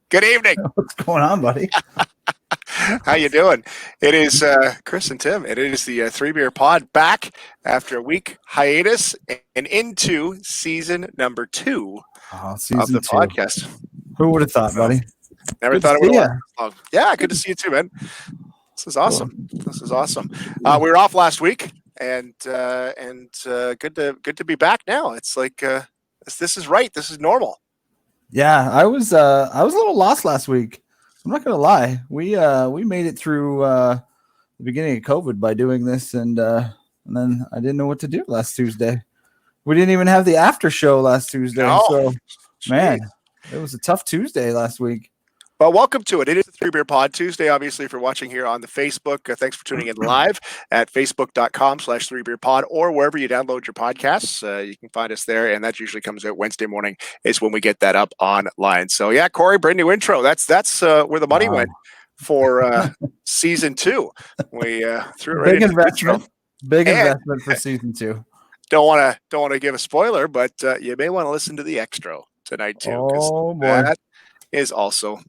Good evening. What's going on, buddy? How you doing? It is Chris and Tim, and it is the 3BeerPod back after a week hiatus and into season number 2 of the podcast. Who would have thought, buddy? Never Good thought it to would see last this long. Yeah, good to see you too, man. This is awesome. This is awesome. We were off last week, and good to be back now. It's like this is right. This is normal. Yeah, I was a little lost last week. I'm not gonna lie. We made it through the beginning of COVID by doing this, and then I didn't know what to do last Tuesday. We didn't even have the after show last Tuesday. No. So, Jeez. man, it was a tough Tuesday last week. Well, welcome to it. It is the 3BeerPod Tuesday, obviously, if you're watching here on the Facebook. Thanks for tuning in live at facebook.com/3BeerPod or wherever you download your podcasts. You can find us there, and that usually comes out Wednesday morning is when we get that up online. So, yeah, Corey, brand new intro. That's where the money went for season 2. We threw it right Big into investment. Big investment for season 2. Don't want to give a spoiler, but you may want to listen to the extra tonight too. Oh boy. That is also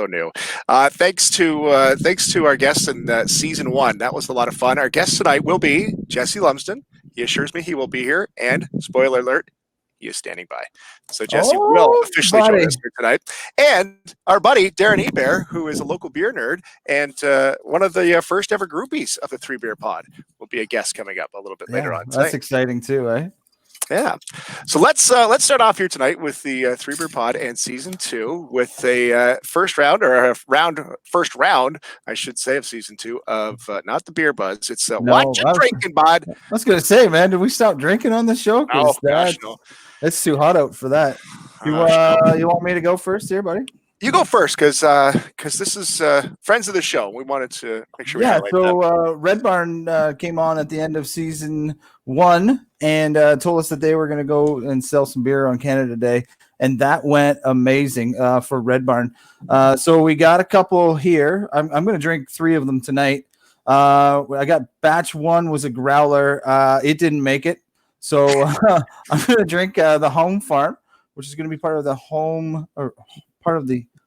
new. Thanks to our guests in season 1. That was a lot of fun. Our guest tonight will be Jesse Lumsden. He assures me he will be here, and spoiler alert, he is standing by. So Jesse will officially join us here tonight. And our buddy Darren Ebear, who is a local beer nerd and one of the first ever groupies of the 3BeerPod, will be a guest coming up a little bit later on tonight. That's exciting too, eh? Yeah. So let's start off here tonight with the 3BeerPod and season 2 with a first round, I should say, of season 2 of not the beer buds. It's what you drinking, bud. I was gonna say, man, did we stop drinking on the show? Oh gosh, no. It's too hot out for that. You want me to go first here, buddy? You go first, because this is friends of the show. We wanted to make sure. Red Barn came on at the end of season 1 and told us that they were going to go and sell some beer on Canada Day, and that went amazing for Red Barn. So we got a couple here. I'm going to drink 3 of them tonight. I got batch 1 was a growler. It didn't make it, so I'm going to drink the Home Farm, which is going to be part of the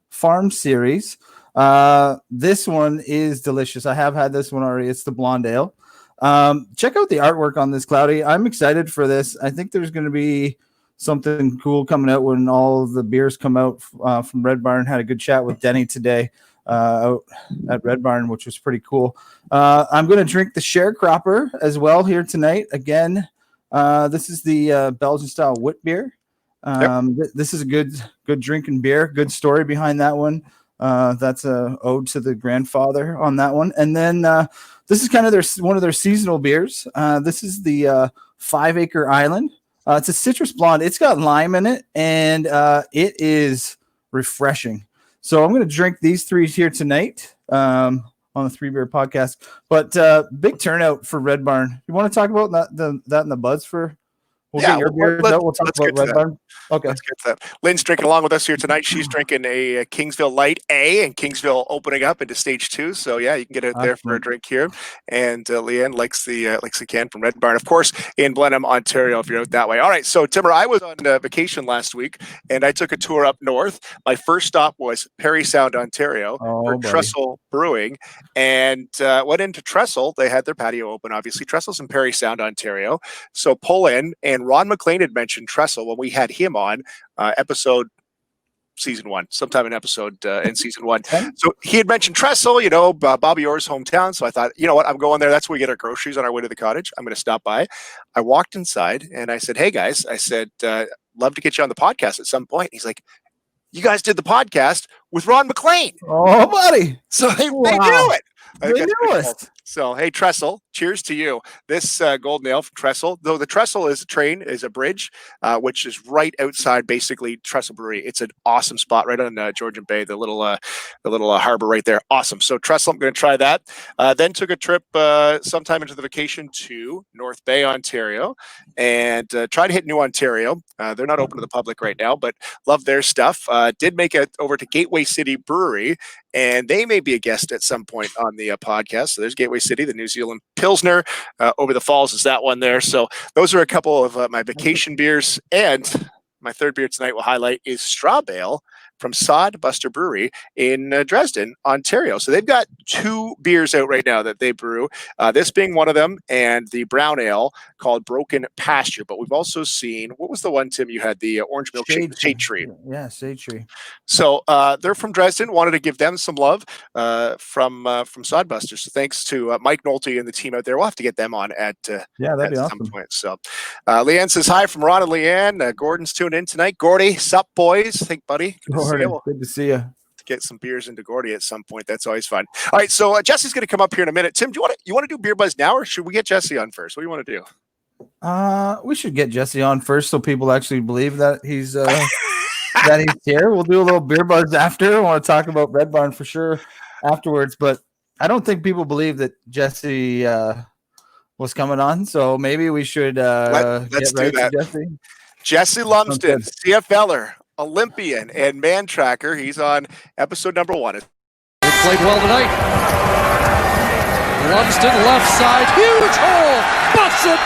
farm series. This one is delicious. I have had this one already. It's the Blonde Ale. Check out the artwork on this, Cloudy. I'm excited for this. I think there's going to be something cool coming out when all of the beers come out from Red Barn. Had a good chat with Denny today out at Red Barn, which was pretty cool. I'm going to drink the Sharecropper as well here tonight. Again, this is the Belgian style wit beer. This is a good drinking beer. Good story behind that one. That's a ode to the grandfather on that one. And then this is kind of one of their seasonal beers. This is the 5 Acre Island. It's a citrus blonde. It's got lime in it, and it is refreshing. So I'm going to drink these 3 here tonight on the 3Beer podcast. But big turnout for Red Barn. You want to talk about that in the buds for? We'll talk about Red Barn. Okay. Let's get to that. Lynn's drinking along with us here tonight. She's drinking a Kingsville Light A, and Kingsville opening up into stage 2. So yeah, you can get out there for a drink here. And Leanne likes the can from Red Barn, of course, in Blenheim, Ontario, if you're out that way. All right. So Timmer, I was on vacation last week, and I took a tour up north. My first stop was Parry Sound, Ontario, for Trestle Brewing, and went into Trestle. They had their patio open, obviously. Trestle's in Parry Sound, Ontario. So pull in, and Ron McLean had mentioned Trestle when we had him on season 1, sometime in season 1. So he had mentioned Trestle, Bobby Orr's hometown. So I thought, you know what, I'm going there. That's where we get our groceries on our way to the cottage. I'm going to stop by. I walked inside and I said, hey guys, I said, love to get you on the podcast at some point. He's like, you guys did the podcast with Ron McLean. Oh, buddy. So they knew it. They knew it. So, hey, Trestle, cheers to you. This golden ale from Trestle, though the Trestle is a bridge, which is right outside basically Trestle Brewery. It's an awesome spot right on Georgian Bay, the little harbor right there. Awesome. So Trestle, I'm going to try that. Then took a trip sometime into the vacation to North Bay, Ontario, and tried to hit New Ontario. They're not open to the public right now, but love their stuff. Did make it over to Gateway City Brewery, and they may be a guest at some point on the podcast. So there's Gateway City, the New Zealand Pilsner. Over the Falls is that one there. So those are a couple of my vacation beers. And my third beer tonight we'll highlight is Straw Bale from Sodbuster Brewery in Dresden, Ontario. So they've got 2 beers out right now that they brew, this being one of them, and the brown ale called Broken Pasture. But we've also seen, what was the one, Tim, you had? The orange milk shade tree. Yeah, shade tree. So they're from Dresden. Wanted to give them some love from Sodbuster. So thanks to Mike Nolte and the team out there. We'll have to get them on at that'd be awesome. some point. So Leanne says hi from Ron and Leanne. Gordon's tuned in tonight. Gordy, sup boys? Think buddy. Good to see you. Get some beers into Gordy at some point. That's always fun. All right, so Jesse's going to come up here in a minute. Tim, do you want to do Beer Buzz now, or should we get Jesse on first? What do you want to do? We should get Jesse on first so people actually believe that he's that he's here. We'll do a little Beer Buzz after. I want to talk about Red Barn for sure afterwards, but I don't think people believe that Jesse was coming on, so maybe we should let's get right do that. to Jesse. Jesse Lumsden, CFLer, Olympian, and Mantracker. He's on episode number 1. It played well tonight. Lumsden left side, huge hole, busts it.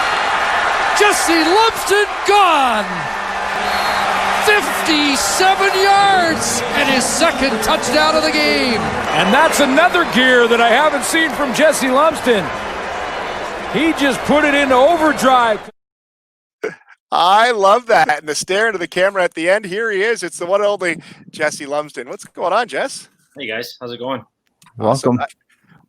Jesse Lumsden gone. 57 yards and his second touchdown of the game. And that's another gear that I haven't seen from Jesse Lumsden. He just put it into overdrive. I love that. And the stare into the camera at the end, here he is. It's the one and only Jesse Lumsden. What's going on, Jess? Hey guys, how's it going? Welcome.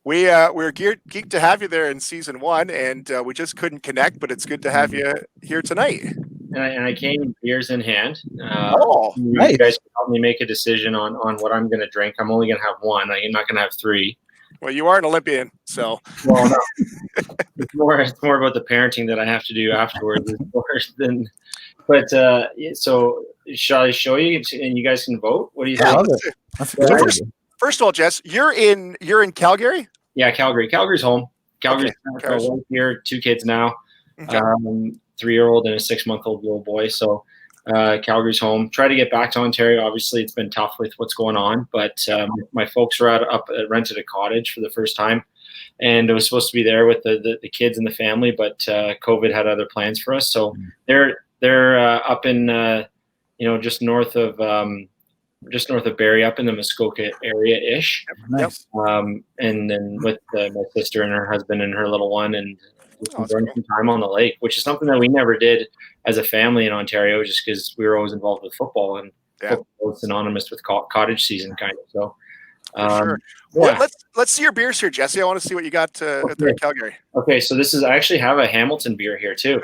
We're geeked to have you there in season 1, and we just couldn't connect, but it's good to have you here tonight. And I came beers in hand. Nice. You guys can help me make a decision on what I'm going to drink. I'm only going to have one. I'm not going to have 3. Well, you are an Olympian, so. Well, no. it's more about the parenting that I have to do afterwards. So shall I show you and you guys can vote? What do you think? That's So good. first of all, Jess, you're in Calgary? Yeah, Calgary. Calgary's home. Calgary's Okay. here. 2 kids now. Okay. 3-year-old and a 6-month-old little boy. So Calgary's home. Try to get back to Ontario. Obviously, it's been tough with what's going on, but my folks were rented a cottage for the first time, and I was supposed to be there with the kids and the family, but COVID had other plans for us. So they're up in just north of Barrie, up in the Muskoka area ish. Nice. And then with my sister and her husband and her little one, and enjoying some time on the lake, which is something that we never did as a family in Ontario, just because we were always involved with football, and football is synonymous with cottage season, kind of. So, Sure. Yeah. Well, let's see your beers here, Jesse. I want to see what you got at the Calgary. Okay, so I actually have a Hamilton beer here too.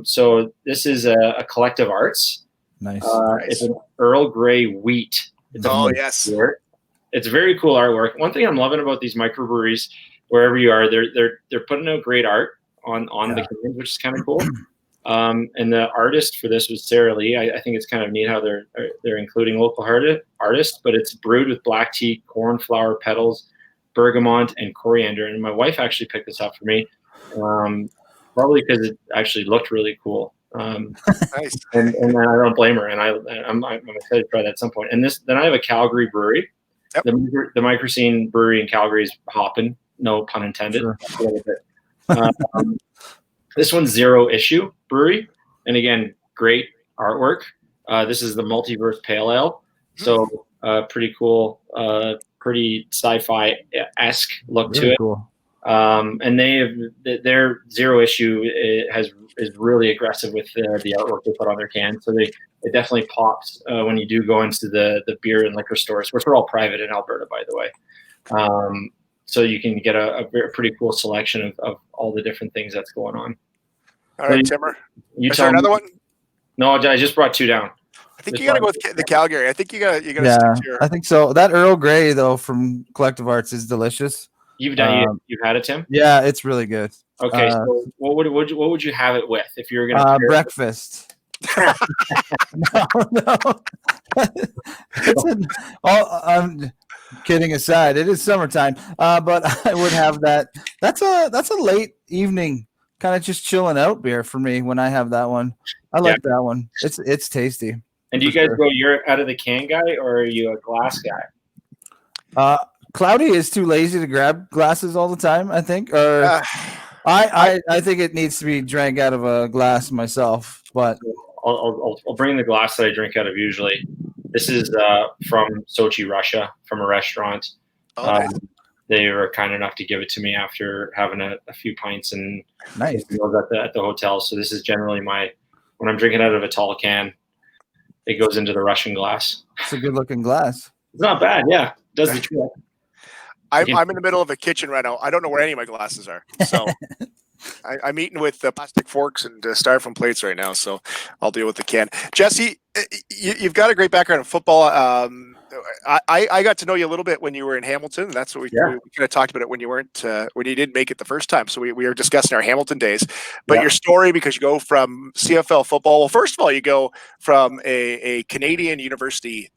So this is a Collective Arts. Nice. It's an Earl Grey wheat. It's Yes. beer. It's very cool artwork. One thing I'm loving about these microbreweries, wherever you are, they're putting out great art on the cans, which is kind of cool. And the artist for this was Sarah Lee. I think it's kind of neat how they're including local artists, but it's brewed with black tea, cornflower petals, bergamot, and coriander. And my wife actually picked this up for me, probably because it actually looked really cool. Nice. And I don't blame her. And I'm excited to try that at some point. And then I have a Calgary brewery. Yep. The Microscene brewery in Calgary is hopping. No pun intended. Sure. This one's Zero Issue Brewery, and again, great artwork. This is the Multiverse Pale Ale, so pretty cool, pretty sci-fi-esque look to it. Cool. And their Zero Issue is really aggressive with the artwork they put on their can. So it definitely pops when you do go into the beer and liquor stores, which are all private in Alberta, by the way. So you can get a pretty cool selection of all the different things that's going on. All right, Timmer. You Is there another one? No, I just brought 2 down. I think you got to go with the Calgary. I think you got to stick to your. I think so. That Earl Grey though from Collective Arts is delicious. You've had it, Tim? Yeah, it's really good. Okay, so what would you have it with if you were going to breakfast? No. I'm kidding aside, it is summertime, but I would have that. That's a late evening kind of just chilling out beer for me when I have that one. I like that one. It's tasty. And do you guys go, you're out of the can guy, or are you a glass guy? Cloudy is too lazy to grab glasses all the time, I think. Or I think it needs to be drank out of a glass myself. But I'll bring the glass that I drink out of usually. This is from Sochi, Russia, from a restaurant. Oh, nice. They were kind enough to give it to me after having a few pints and Nice. meals at the hotel. So this is generally when I'm drinking out of a tall can, it goes into the Russian glass. It's a good looking glass. It's not bad. Yeah, it does the trick. I'm in the middle of a kitchen right now. I don't know where any of my glasses are. So I'm eating with plastic forks and styrofoam plates right now. So I'll deal with the can. Jesse, you've got a great background in football. I got to know you a little bit when you were in Hamilton. And that's what we kind of talked about it when you didn't make it the first time. So we were discussing our Hamilton days. But your story, because you go from CFL football. Well, first of all, you go from a Canadian university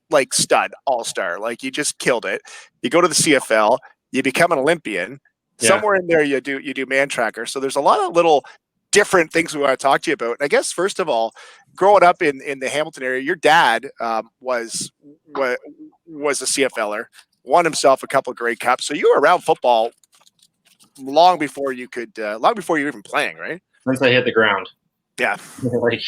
like stud all-star, like you just killed it. You go to the CFL, you become an Olympian. Somewhere in there you do Mantracker. So there's a lot of little different things we want to talk to you about. And I guess first of all, growing up in the Hamilton area, your dad was a CFLer, won himself a couple of Grey Cups. So you were around football long before you were even playing, right? Once I hit the ground. Yeah. Like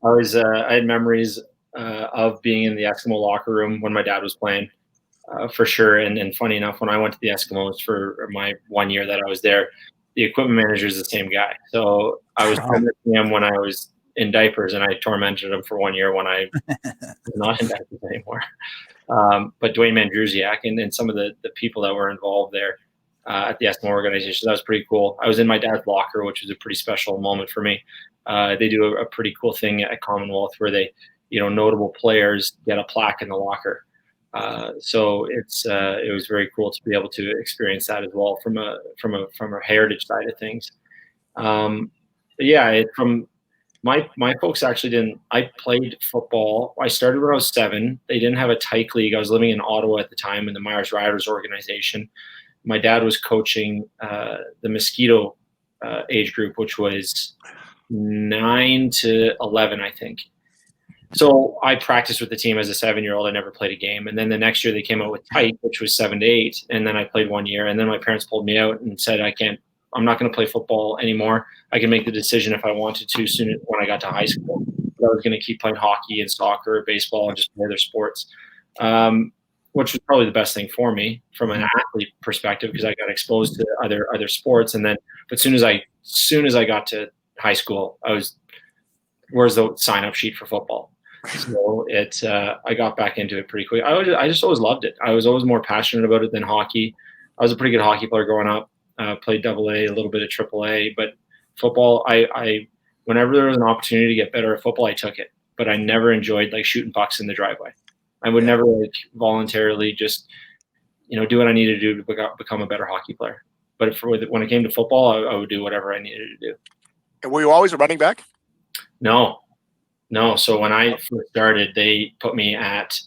I had memories of being in the Eskimo locker room when my dad was playing, for sure. And funny enough, when I went to the Eskimos for my 1 year that I was there, the equipment manager is the same guy. So I was tormenting him when I was in diapers, and I tormented him for 1 year when I was not in diapers anymore. But Dwayne Mandrusiak and some of the people that were involved there at the Eskimo organization, that was pretty cool. I was in my dad's locker, which was a pretty special moment for me. They do a pretty cool thing at Commonwealth where they, notable players get a plaque in the locker. So it was very cool to be able to experience that as well from a heritage side of things. From my folks actually didn't. I played football. I started when I was 7. They didn't have a tyke league. I was living in Ottawa at the time in the Myers Riders organization. My dad was coaching the Mosquito age group, which was 9 to 11, I think. So I practiced with the team as a 7-year-old. I never played a game. And then the next year they came out with tyke, which was 7 to 8. And then I played 1 year. And then my parents pulled me out and said, I'm not going to play football anymore. I can make the decision if I wanted to soon when I got to high school. But I was going to keep playing hockey and soccer, baseball, and just play other sports, which was probably the best thing for me from an athlete perspective, because I got exposed to other sports. And then, but soon as I got to high school, where's the sign-up sheet for football? So I got back into it pretty quick. I just always loved it. I was always more passionate about it than hockey. I was a pretty good hockey player growing up. Played AA, a little bit of AAA, but football, I whenever there was an opportunity to get better at football, I took it. But I never enjoyed like shooting pucks in the driveway. I would never voluntarily just do what I needed to do to become a better hockey player. But when it came to football, I would do whatever I needed to do. And were you always a running back? No. So when I first started, they put me at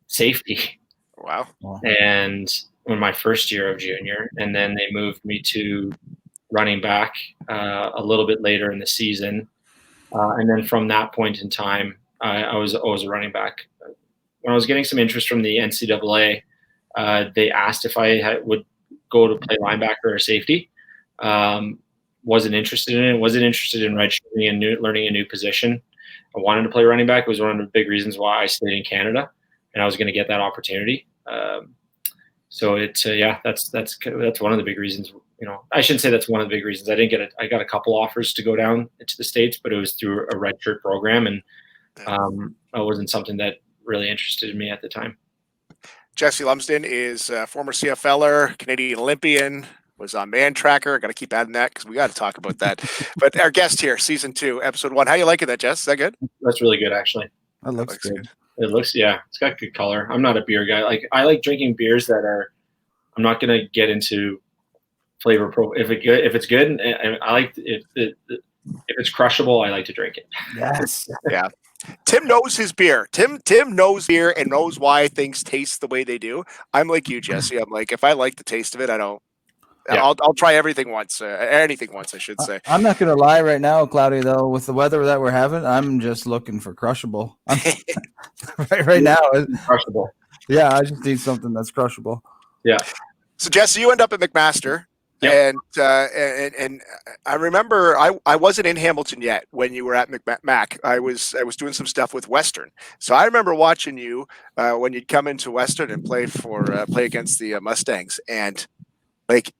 safety. Wow. And in my first year of junior, and then they moved me to running back a little bit later in the season. And then from that point in time, I was always a running back. When I was getting some interest from the NCAA, they asked if I would go to play linebacker or safety. Wasn't interested in it. Wasn't interested in redshirting and learning a new position. I wanted to play running back. It was one of the big reasons why I stayed in Canada, and I was going to get that opportunity. So that's one of the big reasons. I shouldn't say that's one of the big reasons. I got a couple offers to go down to the States, but it was through a redshirt program, and it wasn't something that really interested me at the time. Jesse Lumsden is a former CFLer, Canadian Olympian, was on Mantracker. I got to keep adding that because we got to talk about that. But our guest here, season 2, episode 1. How you liking that, Jess? Is that good? That's really good, actually. That looks good. It looks, it's got good color. I'm not a beer guy. I like drinking beers that are. I'm not going to get into flavor if it's good, and I like if it's crushable, I like to drink it. Yes. Yeah. Tim knows his beer. Tim knows beer and knows why things taste the way they do. I'm like you, Jesse. I'm like, if I like the taste of it, I don't. Yeah. I'll try everything once, anything once, I should say. I'm not going to lie right now, Cloudy, though, with the weather that we're having, I'm just looking for crushable. right now. Crushable. Yeah, I just need something that's crushable. Yeah. So, Jesse, you end up at McMaster. And I remember I wasn't in Hamilton yet when you were at Mac. I was doing some stuff with Western. So I remember watching you when you'd come into Western and play against the Mustangs, and like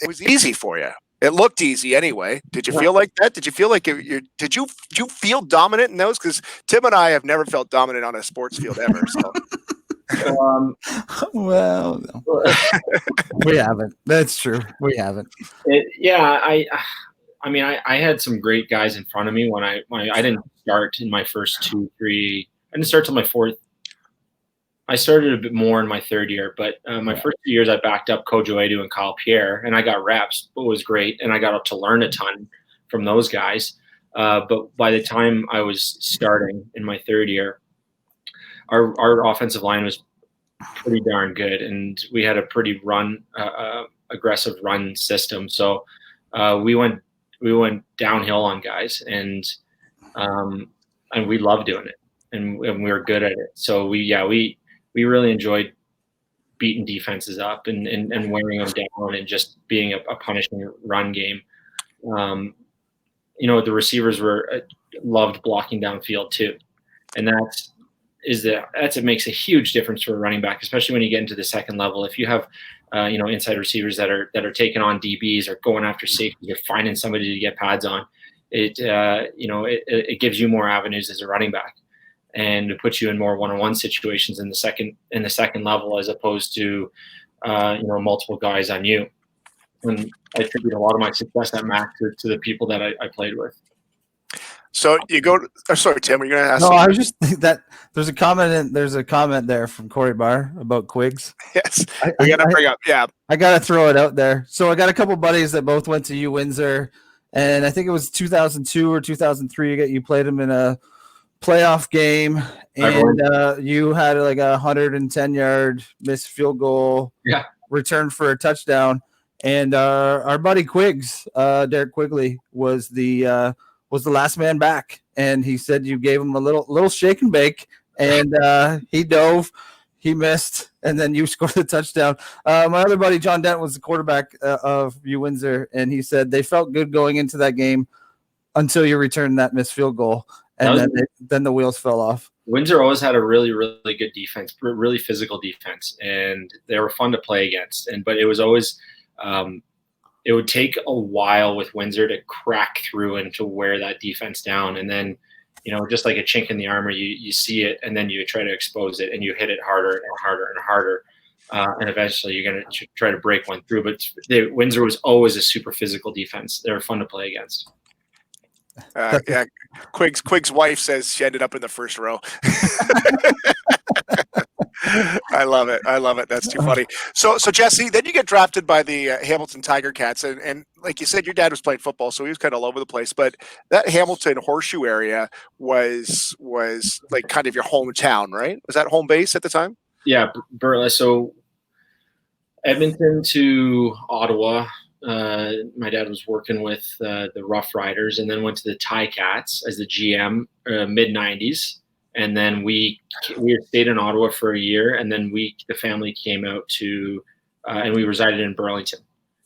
it was easy for you. It looked easy anyway. Did you feel like that? Did you feel like did you feel dominant in those? Because Tim and I have never felt dominant on a sports field ever. So. Well, no. We haven't. That's true. We haven't. I mean, I had some great guys in front of me when I didn't start in my first 2, 3. I didn't start till my 4th. I started a bit more in my 3rd year, but my first 2 years I backed up Kojo Edu and Kyle Pierre, and I got reps. It was great, and I got up to learn a ton from those guys. But by the time I was starting in my 3rd year, our offensive line was pretty darn good, and we had a pretty aggressive run system. So we went downhill on guys, and we loved doing it, and we were good at it. So we really enjoyed beating defenses up and wearing them down and just being a punishing run game. The receivers loved blocking downfield too, and it makes a huge difference for a running back, especially when you get into the second level. If you have inside receivers that are taking on DBs or going after safeties or finding somebody to get pads on, it gives you more avenues as a running back, and it puts you in more one-on-one situations in the second level as opposed to multiple guys on you. And I attribute a lot of my success at Mac to the people that I played with. So you go. Sorry, Tim. Are you going to ask? No, I was just that there's a comment there from Corey Barr about Quigs. Yes, we got to bring up. Yeah, I got to throw it out there. So I got a couple buddies that both went to U Windsor, and I think it was 2002 or 2003. You played them in a playoff game, and you had like a 110-yard missed field goal. Yeah, return for a touchdown, and our buddy Quiggs, Derek Quigley, was the last man back, and he said you gave him a little shake and bake, and he dove, he missed, and then you scored the touchdown. My other buddy John Dent was the quarterback of U Windsor, and he said they felt good going into that game until you returned that missed field goal, and then the wheels fell off. Windsor always had a really, really good defense, really physical defense, and they were fun to play against. But it was always it would take a while with Windsor to crack through and to wear that defense down. And then, just like a chink in the armor, you see it, and then you try to expose it, and you hit it harder and harder and harder. And eventually you're going to try to break one through. But Windsor was always a super physical defense. They were fun to play against. Yeah, Quig's wife says she ended up in the first row. I love it. That's too funny. So Jesse, then you get drafted by the Hamilton Tiger Cats, and like you said, your dad was playing football, so he was kind of all over the place. But that Hamilton Horseshoe area was like kind of your hometown, right? Was that home base at the time? Yeah, so Edmonton to Ottawa. My dad was working with the Rough Riders, and then went to the Ticats as the GM mid '90s. And then we stayed in Ottawa for a year, and then the family came out to, and we resided in Burlington.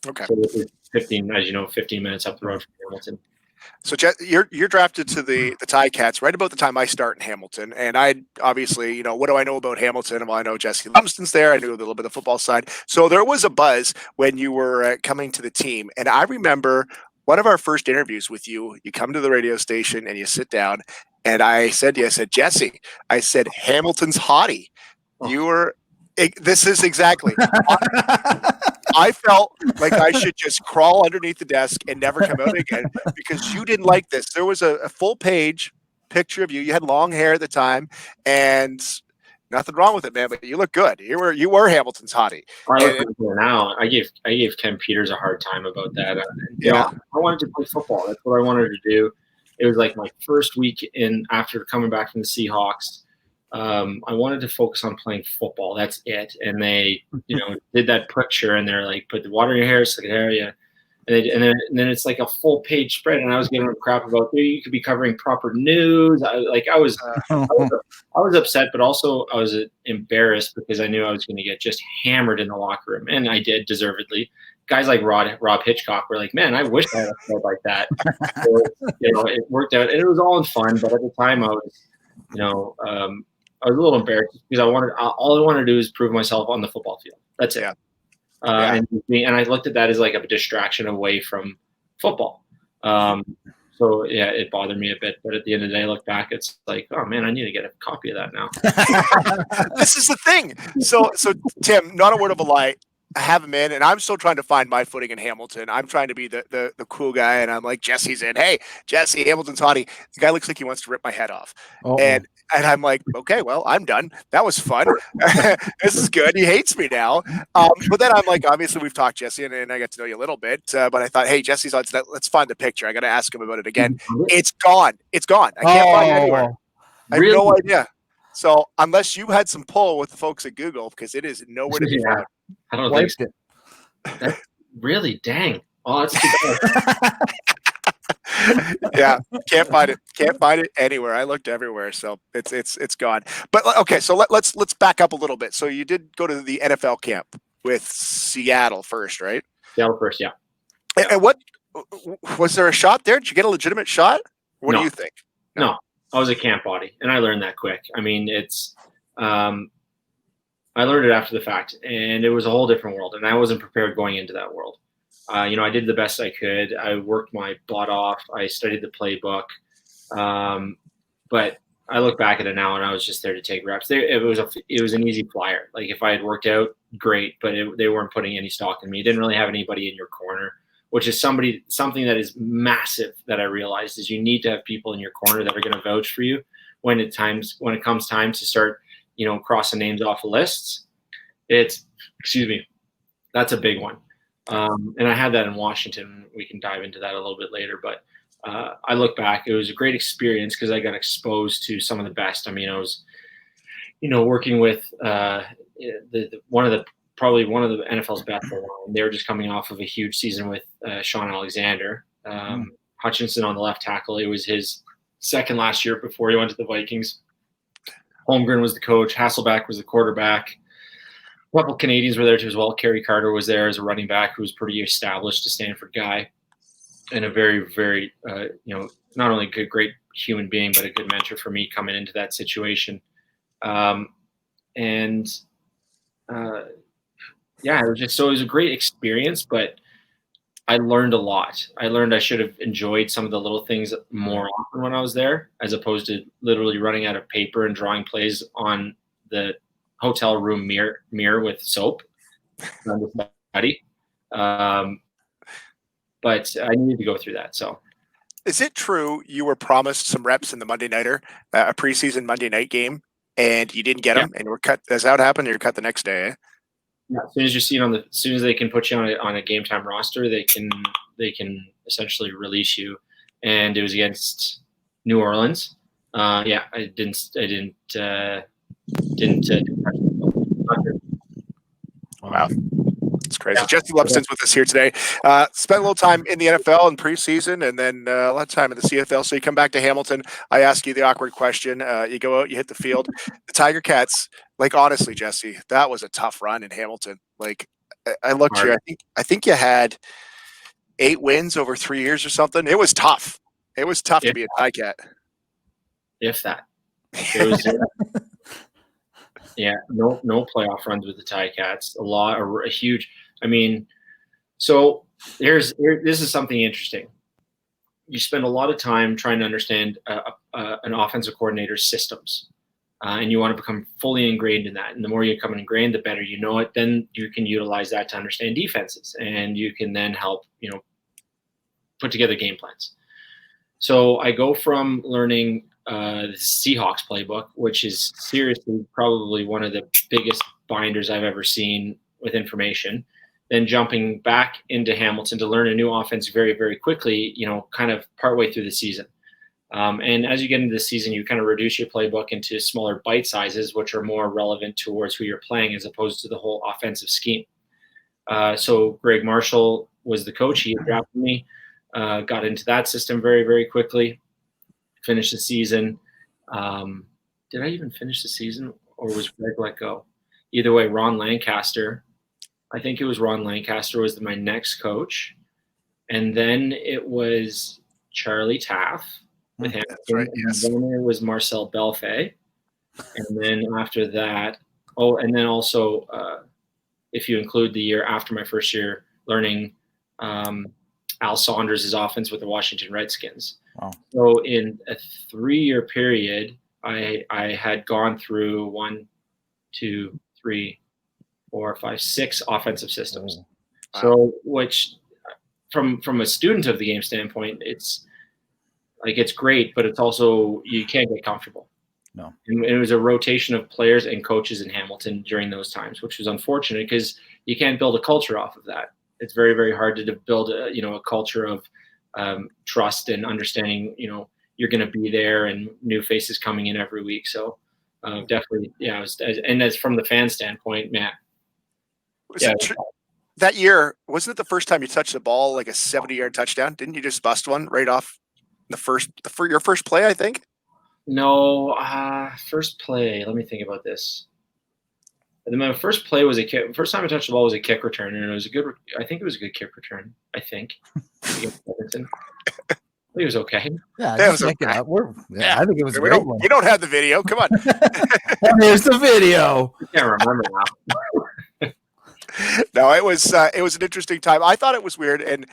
Okay. So it was 15 minutes up the road from Hamilton. So you're drafted to the Ticats right about the time I start in Hamilton, and I obviously, what do I know about Hamilton? Well, I know Jesse Lumsden's there. I knew a little bit of the football side. So there was a buzz when you were coming to the team, and I remember one of our first interviews with you. You come to the radio station and you sit down. And I said, Jesse, I said, Hamilton's hottie. This is exactly. I felt like I should just crawl underneath the desk and never come out again because you didn't like this. There was a full page picture of you. You had long hair at the time, and nothing wrong with it, man. But you look good. You were Hamilton's hottie. Now I gave Ken Peters a hard time about that. I wanted to play football. That's what I wanted to do. It was like my first week after coming back from the Seahawks. I wanted to focus on playing football. That's it. And they, did that picture, and they're like, put the water in your hair, stick it hair, yeah. And then it's like a full page spread, and I was giving them crap about you could be covering proper news. I was upset, but also I was embarrassed because I knew I was going to get just hammered in the locker room, and I did, deservedly. guys like Rob Hitchcock were like, man, I wish I had a club like that. So, it worked out, and it was all in fun. But at the time, I was, I was a little embarrassed because all I wanted to do is prove myself on the football field. That's it. Yeah. And I looked at that as like a distraction away from football. So yeah, it bothered me a bit. But at the end of the day, I look back, it's like, oh man, I need to get a copy of that now. This is the thing. So Tim, not a word of a lie. I have him in, and I'm still trying to find my footing in Hamilton. I'm trying to be the cool guy, and I'm like, Jesse's in. Hey, Jesse, Hamilton's hottie. The guy looks like he wants to rip my head off. Uh-oh. And I'm like, okay, well, I'm done. That was fun. This is good. He hates me now. But then I'm like, obviously, we've talked, Jesse, and I got to know you a little bit. But I thought, hey, Jesse's on. Let's find the picture. I got to ask him about it again. It's gone. It's gone. I can't find it anywhere. I have no idea. So unless you had some pull with the folks at Google, because it is nowhere to be found. I don't think so. That's really dang. Oh, that's too bad. Yeah, can't find it anywhere. I looked everywhere, so it's gone. But okay, so let's back up a little bit. So you did go to the NFL camp with Seattle first, right? Seattle first, yeah. And what was there a shot there? Did you get a legitimate shot? What do you think? No, I was a camp body, and I learned that quick. I mean, it's I learned it after the fact, and it was a whole different world, and I wasn't prepared going into that world. I did the best I could. I worked my butt off. I studied the playbook. But I look back at it now, and I was just there to take reps. It was an easy flyer. Like if I had worked out, great, but they weren't putting any stock in me. You didn't really have anybody in your corner, which is something that is massive that I realized is you need to have people in your corner that are going to vouch for you when it comes time to start, crossing names off of lists. That's a big one. And I had that in Washington. We can dive into that a little bit later, but I look back, it was a great experience because I got exposed to some of the best. I mean, I was, working with one of the NFL's best. They were just coming off of a huge season with Sean Alexander. Hutchinson on the left tackle. It was his second last year before he went to the Vikings. Holmgren was the coach. Hasselbeck was the quarterback. A couple Canadians were there too as well. Kerry Carter was there as a running back who was pretty established, a Stanford guy, and a very, very, not only a great human being, but a good mentor for me coming into that situation. It was a great experience, but I learned a lot. I learned I should have enjoyed some of the little things more often when I was there, as opposed to literally running out of paper and drawing plays on the hotel room mirror with soap. But I needed to go through that. So, is it true you were promised some reps in the Monday Nighter, a preseason Monday night game, and you didn't get them, and you were cut? That's how it happened. You're cut the next day. Eh? Yeah, as soon as you're seen as soon as they can put you on a game time roster, they can essentially release you. And it was against New Orleans. I didn't. Wow, it's crazy. Yeah. Jesse Lumsden's with us here today. Spent a little time in the NFL in preseason, and then a lot of time in the CFL. So you come back to Hamilton. I ask you the awkward question. You go out, you hit the field. The Tiger Cats. Like honestly, Jesse, that was a tough run in Hamilton. Like I looked here. I think you had 8 wins over 3 years or something. It was tough. It was tough to be a Tiger Cat. If that. It was. Yeah, no playoff runs with the Ticats. A huge. I mean, so this is something interesting. You spend a lot of time trying to understand an offensive coordinator's systems, and you want to become fully ingrained in that. And the more you become ingrained, the better you know it. Then you can utilize that to understand defenses, and you can then help put together game plans. So I go from learning the Seahawks playbook, which is seriously probably one of the biggest binders I've ever seen with information, then jumping back into Hamilton to learn a new offense very, very quickly, kind of partway through the season. And as you get into the season, you kind of reduce your playbook into smaller bite sizes, which are more relevant towards who you're playing as opposed to the whole offensive scheme. So Greg Marshall was the coach. He drafted me, got into that system very, very quickly. Finished the season. Did I even finish the season, or was Greg let go? Either way, Ron Lancaster I think it was Ron Lancaster was my next coach. And then it was Charlie Taff with him. That's right, yes. And then it was Marcel Belfay. And then after that, and then also, if you include the year after my first year, learning Al Saunders' offense with the Washington Redskins. Wow. So in a 3-year period, I had gone through 1, 2, 3, 4, 5, 6 offensive systems. Wow. So which from a student of the game standpoint, it's great, but it's also you can't get comfortable. No. And it was a rotation of players and coaches in Hamilton during those times, which was unfortunate because you can't build a culture off of that. It's very, very hard to build a culture of trust and understanding, you're going to be there and new faces coming in every week. So definitely, yeah. And as from the fan standpoint, Matt. That year, wasn't it the first time you touched the ball, like a 70-yard touchdown? Didn't you just bust one right off your first play, I think? No, first play. Let me think about this. And then my first play was a kick. First time I touched the ball was a kick return, and I think it was a good kick return. I think. It was okay. Yeah, it was okay. I think it was a we great one. don't have the video. Come on. Here's the video. I can't remember now. No, it was an interesting time. I thought it was weird, and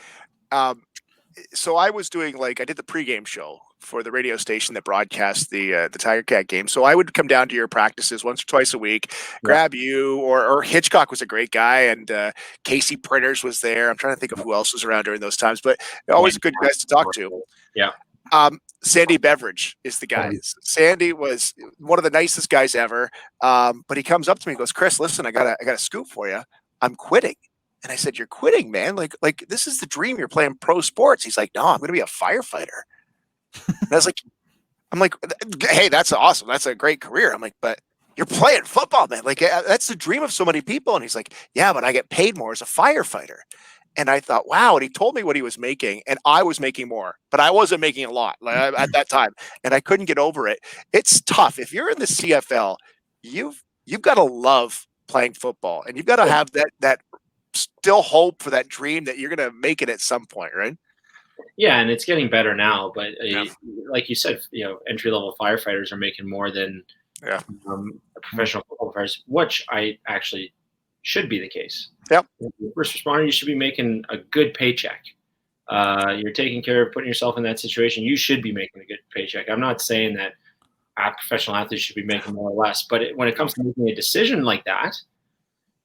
so I was doing I did the pregame show for the radio station that broadcast the Tiger Cat game. So I would come down to your practices once or twice a week, grab you, or Hitchcock was a great guy, and Casey Printers was there. I'm trying to think of who else was around during those times, but always good guys to talk to. Yeah. Sandy Beveridge is the guy. Sandy was one of the nicest guys ever. But he comes up to me and goes, "Chris, listen, I got a scoop for you. I'm quitting." And I said, "You're quitting, man? Like this is the dream. You're playing pro sports." He's like, "No, I'm going to be a firefighter." And I'm like, "Hey, that's awesome. That's a great career." I'm like, "But you're playing football, man. Like that's the dream of so many people." And he's like, "Yeah, but I get paid more as a firefighter." And I thought, wow. And he told me what he was making, and I was making more, but I wasn't making a lot at that time, and I couldn't get over it. It's tough. If you're in the CFL, you've got to love playing football, and you've got to have that still hope for that dream that you're going to make it at some point, right? Yeah, and it's getting better now, but like you said, entry-level firefighters are making more than professional football players, which I actually should be the case. Yep. First responder, you should be making a good paycheck. You're taking care of putting yourself in that situation. You should be making a good paycheck. I'm not saying that professional athletes should be making more or less, but when it comes to making a decision like that,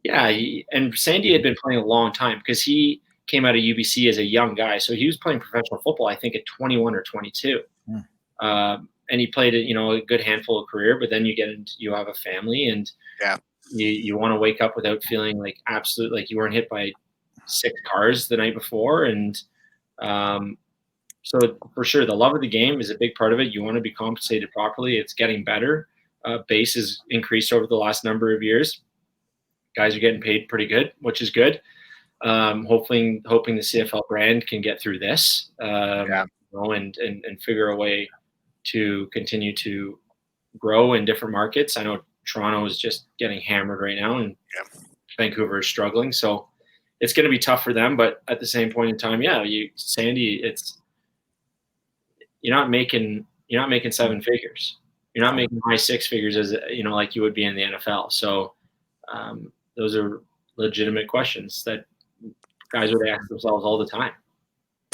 yeah. And Sandy had been playing a long time because he came out of UBC as a young guy. So he was playing professional football, I think, at 21 or 22. And he played a good handful of career, but then you have a family, and you want to wake up without feeling like absolute, like you weren't hit by 6 cars the night before. And so for sure, the love of the game is a big part of it. You want to be compensated properly. It's getting better. Base has increased over the last number of years. Guys are getting paid pretty good, which is good. Hoping the CFL brand can get through this, and figure a way to continue to grow in different markets. I know Toronto is just getting hammered right now, and Vancouver is struggling. So it's going to be tough for them. But at the same point in time, Sandy, you're not making 7 figures. You're not making high 6 figures as like you would be in the NFL. So those are legitimate questions that guys would ask themselves all the time.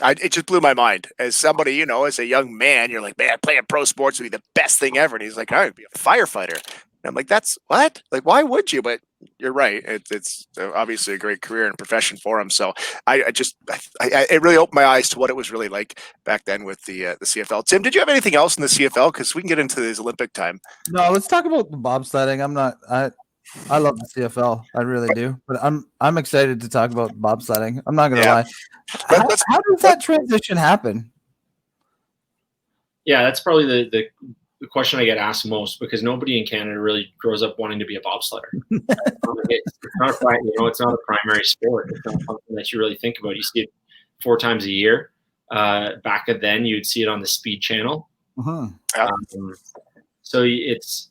It just blew my mind. As somebody, as a young man, you're like, man, playing pro sports would be the best thing ever. And he's like, I would be a firefighter. And I'm like, that's what? Like, why would you? But you're right. It's obviously a great career and profession for him. So it really opened my eyes to what it was really like back then with the CFL. Tim, did you have anything else in the CFL? Because we can get into this Olympic time. No, let's talk about the bobsledding. I love the CFL. I really do. But I'm excited to talk about bobsledding. I'm not going to lie. How does that transition happen? Yeah, that's probably the question I get asked most, because nobody in Canada really grows up wanting to be a bobsledder. It's not a primary sport. It's not something that you really think about. You see it 4 times a year. Back then, you'd see it on the Speed Channel. Uh-huh. So it's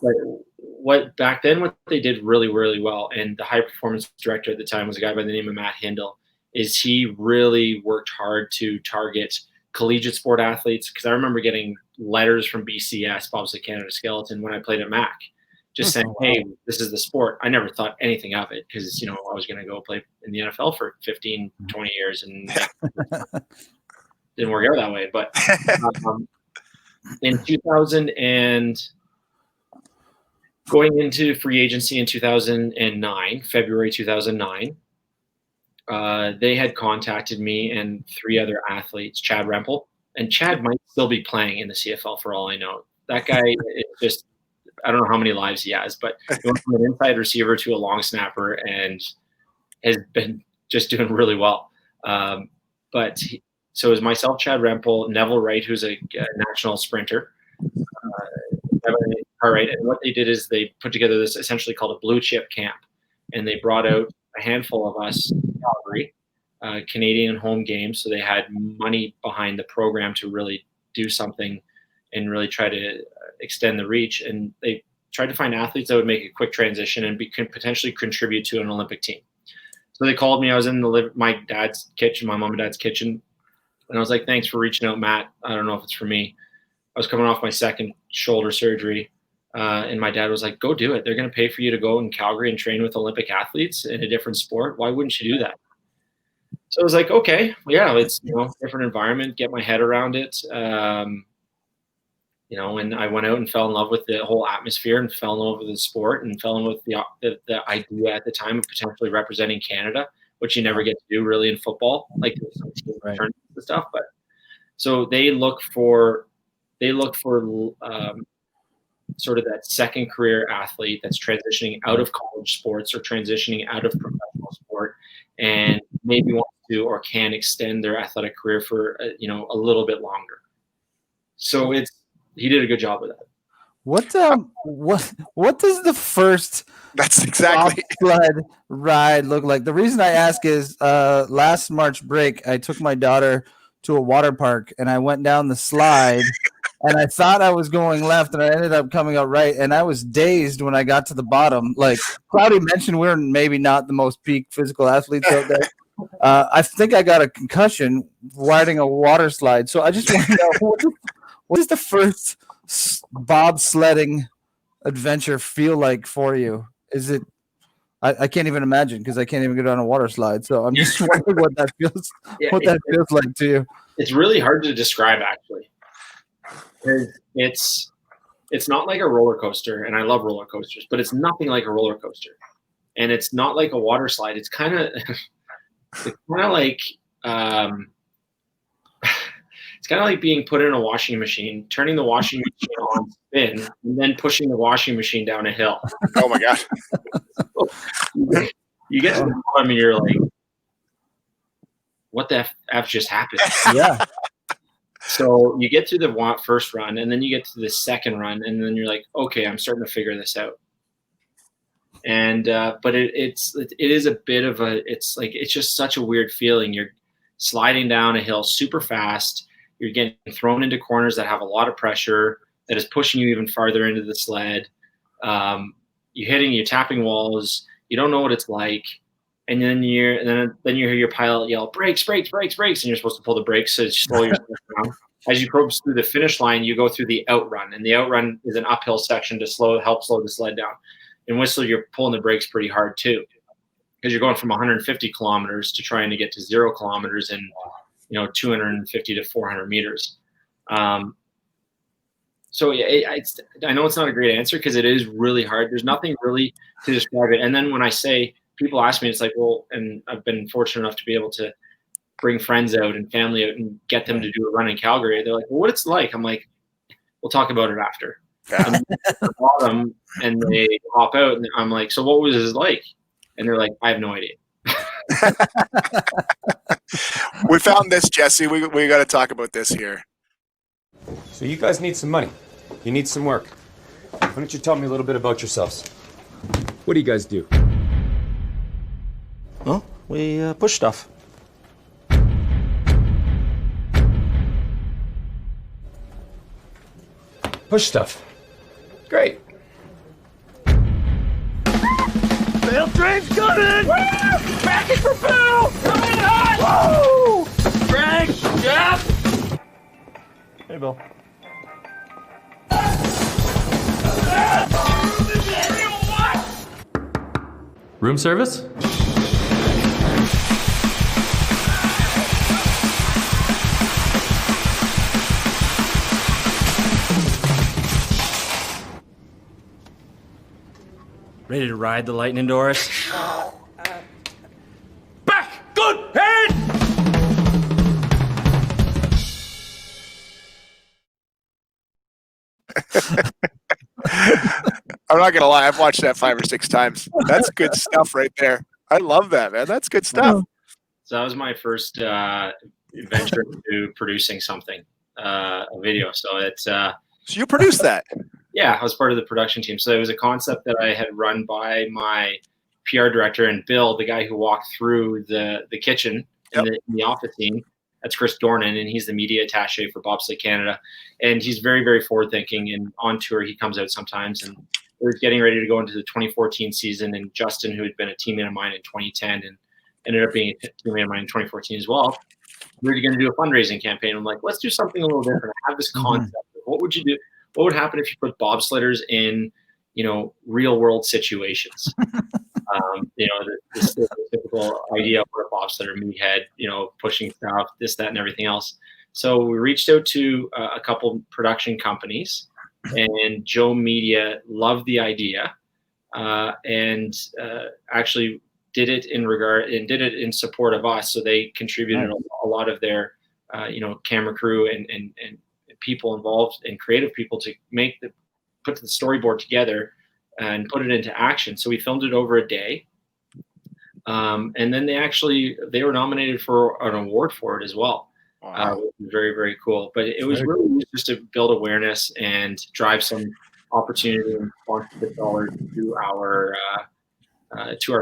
like what they did really, really well, and the high performance director at the time was a guy by the name of Matt Hindle, is he really worked hard to target collegiate sport athletes. Because I remember getting letters from BCS, Bobsled Canada Skeleton, when I played at Mac, just saying, hey, this is the sport. I never thought anything of it because, I was going to go play in the NFL for 15, 20 years and didn't work out that way. But in 2000 and going into free agency in 2009, February 2009, they had contacted me and 3 other athletes, Chad Rempel, and Chad might still be playing in the CFL for all I know. That guy is just, I don't know how many lives he has, but he went from an inside receiver to a long snapper and has been just doing really well. So it was myself, Chad Rempel, Neville Wright, who's a national sprinter, Right, and what they did is they put together this essentially called a blue chip camp, and they brought out a handful of us in Calgary, Canadian home games. So they had money behind the program to really do something and really try to extend the reach. And they tried to find athletes that would make a quick transition and potentially contribute to an Olympic team. So they called me. I was in my dad's kitchen, my mom and dad's kitchen, and I was like, "Thanks for reaching out, Matt. I don't know if it's for me." I was coming off my second shoulder surgery. And my dad was like, "Go do it. They're going to pay for you to go in Calgary and train with Olympic athletes in a different sport. Why wouldn't you do that?" So I was like, "Okay, yeah, it's different environment. Get my head around it." And I went out and fell in love with the whole atmosphere and fell in love with the sport and fell in love with the idea at the time of potentially representing Canada, which you never get to do really in football, like some tournaments and stuff. But so they look for sort of that second career athlete that's transitioning out of college sports or transitioning out of professional sport and maybe wants to or can extend their athletic career for a little bit longer. So he did a good job with that. What does the first That's exactly sled ride look like? The reason I ask is last March break I took my daughter to a water park and I went down the slide and I thought I was going left and I ended up coming out right, and I was dazed when I got to the bottom. Like Cloudy mentioned, we're maybe not the most peak physical athletes out there. I think I got a concussion riding a water slide. So I just want to know, what does the first bobsledding adventure feel like for you? Is it? I can't even imagine because I can't even go down a water slide. So I'm just wondering what that feels. What that feels like to you. It's really hard to describe, actually. It's not like a roller coaster, and I love roller coasters, but it's nothing like a roller coaster, and it's not like a water slide. It's kind of like it's kind of like being put in a washing machine, turning the washing machine on spin, and then pushing the washing machine down a hill. Oh my god! You get to the bottom, and you're like, "What the f just happened?" Yeah. So you get through the first run, and then you get to the second run, and then you're like, "Okay, I'm starting to figure this out." And but it is a bit of it's just such a weird feeling. You're sliding down a hill super fast. You're getting thrown into corners that have a lot of pressure that is pushing you even farther into the sled. You're tapping walls. You don't know what it's like. And then you hear your pilot yell, "Brakes, brakes, brakes, brakes," and you're supposed to pull the brakes to slow yourself down. As you approach through the finish line, you go through the outrun, and the outrun is an uphill section to help slow the sled down. In Whistler, you're pulling the brakes pretty hard too, because you're going from 150 kilometers to trying to get to 0 kilometers in 250 to 400 meters. So I know it's not a great answer because it is really hard. There's nothing really to describe it. And then when I say, people ask me, it's like, well, and I've been fortunate enough to be able to bring friends out and family out and get them to do a run in Calgary. They're like, "Well, what it's like?" I'm like, "We'll talk about it after." I'm at the bottom, and they hop out, and I'm like, "So what was it like?" And they're like, "I have no idea." We found this, Jesse. We got to talk about this here. So you guys need some money. You need some work. Why don't you tell me a little bit about yourselves? What do you guys do? Well, we push stuff. Push stuff. Great. Bill Train's coming! Backing for Bill! Coming hot! Woo! Frank, Jeff! Hey, Bill. Room service? Ready to ride the lightning, Doris? Back! Good! Head! I'm not gonna lie, I've watched that 5 or 6 times. That's good stuff right there. I love that, man. That's good stuff. So that was my first venture into producing something, a video. So it's So you produced that. yeah, I was part of the production team. So it was a concept that I had run by my PR director and Bill, the guy who walked through the kitchen in the office scene. That's Chris Dornan, and he's the media attaché for Bobsleigh Canada. And he's very, very forward-thinking. And on tour, he comes out sometimes. And we were getting ready to go into the 2014 season. And Justin, who had been a teammate of mine in 2010 and ended up being a teammate of mine in 2014 as well, we were going to do a fundraising campaign. I'm like, let's do something a little different. I have this concept. What would you do? What would happen if you put bobsledders in, real-world situations? The typical idea of what a bobsledder meathead, pushing stuff, this, that, and everything else. So we reached out to a couple production companies, and Joe Media loved the idea, and actually did it in support of us. So they contributed a lot of their, camera crew and people involved and creative people to put the storyboard together and put it into action. So we filmed it over a day. And then they were nominated for an award for it as well. Wow. Which was very, very cool. But it was really just to build awareness and drive some opportunity and sponsorship dollars to our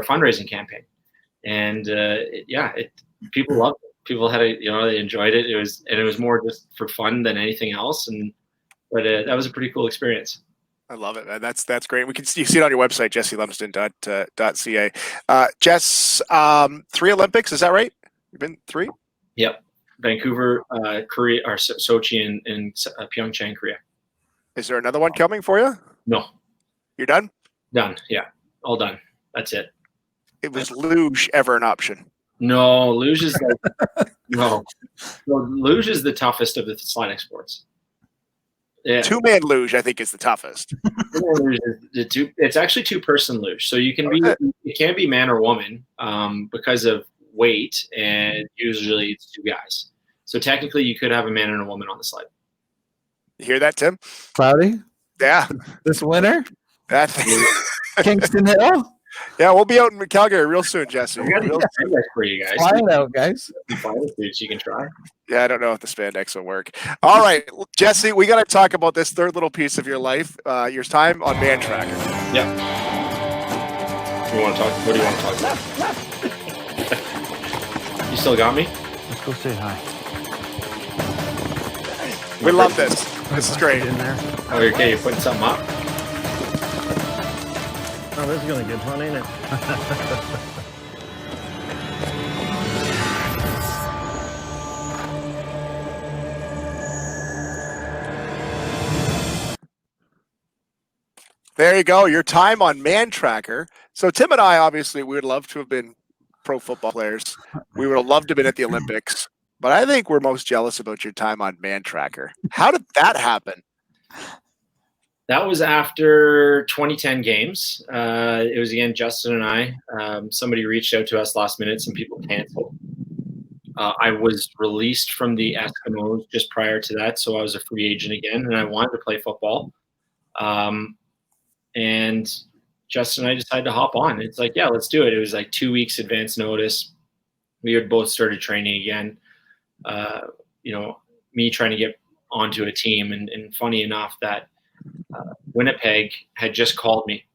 fundraising campaign. And people loved it. People had they enjoyed it. It was more just for fun than anything else. But that was a pretty cool experience. I love it, man. That's great. You see it on your website, jesselumsden.ca. Jess, 3 Olympics, is that right? You've been 3? Yep. Vancouver, Korea, or Sochi, and Pyeongchang, Korea. Is there another one coming for you? No. You're done? Done. Yeah. All done. That's it. It was luge ever an option? No, luge is no. So luge is the toughest of the sliding sports. Yeah. 2-man luge, I think, is the toughest. It's actually 2-person luge, so you can it can be man or woman because of weight, and usually it's 2 guys. So technically, you could have a man and a woman on the slide. You hear that, Tim? Cloudy? Yeah. This winter? That Kingston Hill? Yeah, we'll be out in Calgary real soon, Jesse. I got for you guys. Flying out, guys. You can try. Yeah, I don't know if the spandex will work. All right, Jesse, we got to talk about this third little piece of your life, your time on Mantracker. Yeah. What do you want to talk about? You still got me? Let's go say hi. We love this. This is great. In there. Oh, okay, you're putting something up. Oh, this is gonna get fun, ain't it? There you go. Your time on Mantracker. So Tim and I, obviously, we would love to have been pro football players. We would have loved to have been at the Olympics. But I think we're most jealous about your time on Mantracker. How did that happen? That was after 2010 games. It was, again, Justin and I. Somebody reached out to us last minute. Some people canceled. I was released from the Eskimos just prior to that, so I was a free agent again, and I wanted to play football. And Justin and I decided to hop on. It's like, yeah, let's do it. It was like 2 weeks advance notice. We had both started training again. Me trying to get onto a team. And funny enough that Winnipeg had just called me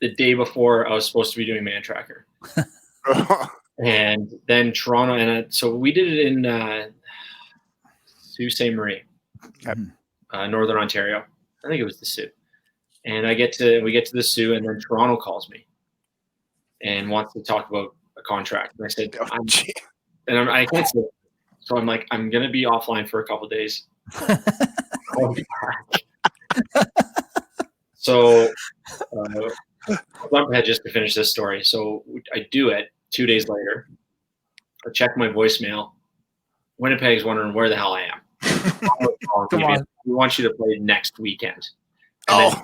the day before I was supposed to be doing Mantracker. And then Toronto. So we did it in Sault Ste. Marie, Northern Ontario. I think it was the Sault. And we get to the Sioux, and then Toronto calls me. and wants to talk about a contract. And I said, Oh, gee. I can't say it. So I'm like, I'm going to be offline for a couple of days. I'll be back. So I had just to finish this story. So I do it 2 days later. I check my voicemail. Winnipeg's wondering where the hell I am. Come on. We want you to play next weekend. And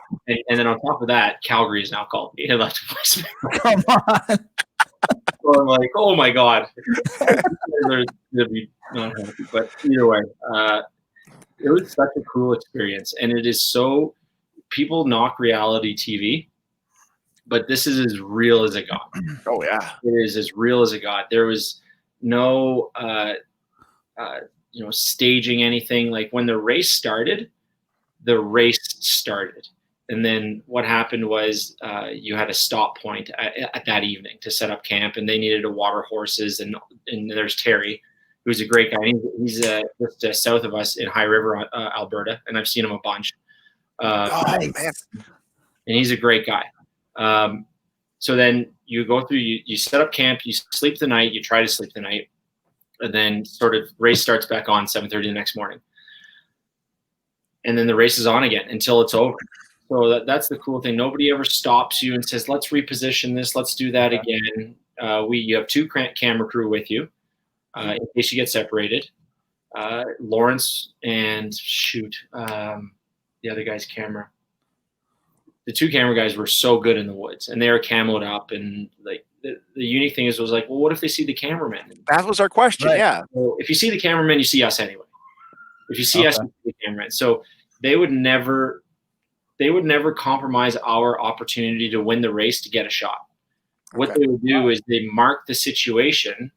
then on top of that, Calgary has now called me and left a voicemail. Come on. So I'm like, oh my God. They'll be not happy. But either way, it was such a cool experience. And it is so, people knock reality TV, but this is as real as it got. Oh, yeah. It is as real as it got. There was no, staging anything. Like when the race started. And then what happened was you had a stop point at that evening to set up camp, and they needed to water horses. And there's Terry, who's a great guy. He's just south of us in High River, Alberta, and I've seen him a bunch. Man. And he's a great guy. So then you go through, you set up camp, you sleep the night, you try to sleep the night, and then sort of race starts back on 7:30 the next morning. And then the race is on again until it's over. So that's the cool thing. Nobody ever stops you and says, let's reposition this. Let's do that again. You have 2 camera crew with you in case you get separated. Lawrence and the other guy's camera. The 2 camera guys were so good in the woods, and they were camoed up. And like the unique thing was like, well, what if they see the cameraman? That was our question. Right. Yeah. So if you see the cameraman, you see us anyway. If you see us, you see the cameraman. So they would never compromise our opportunity to win the race to get a shot. What they would do is they mark the situation.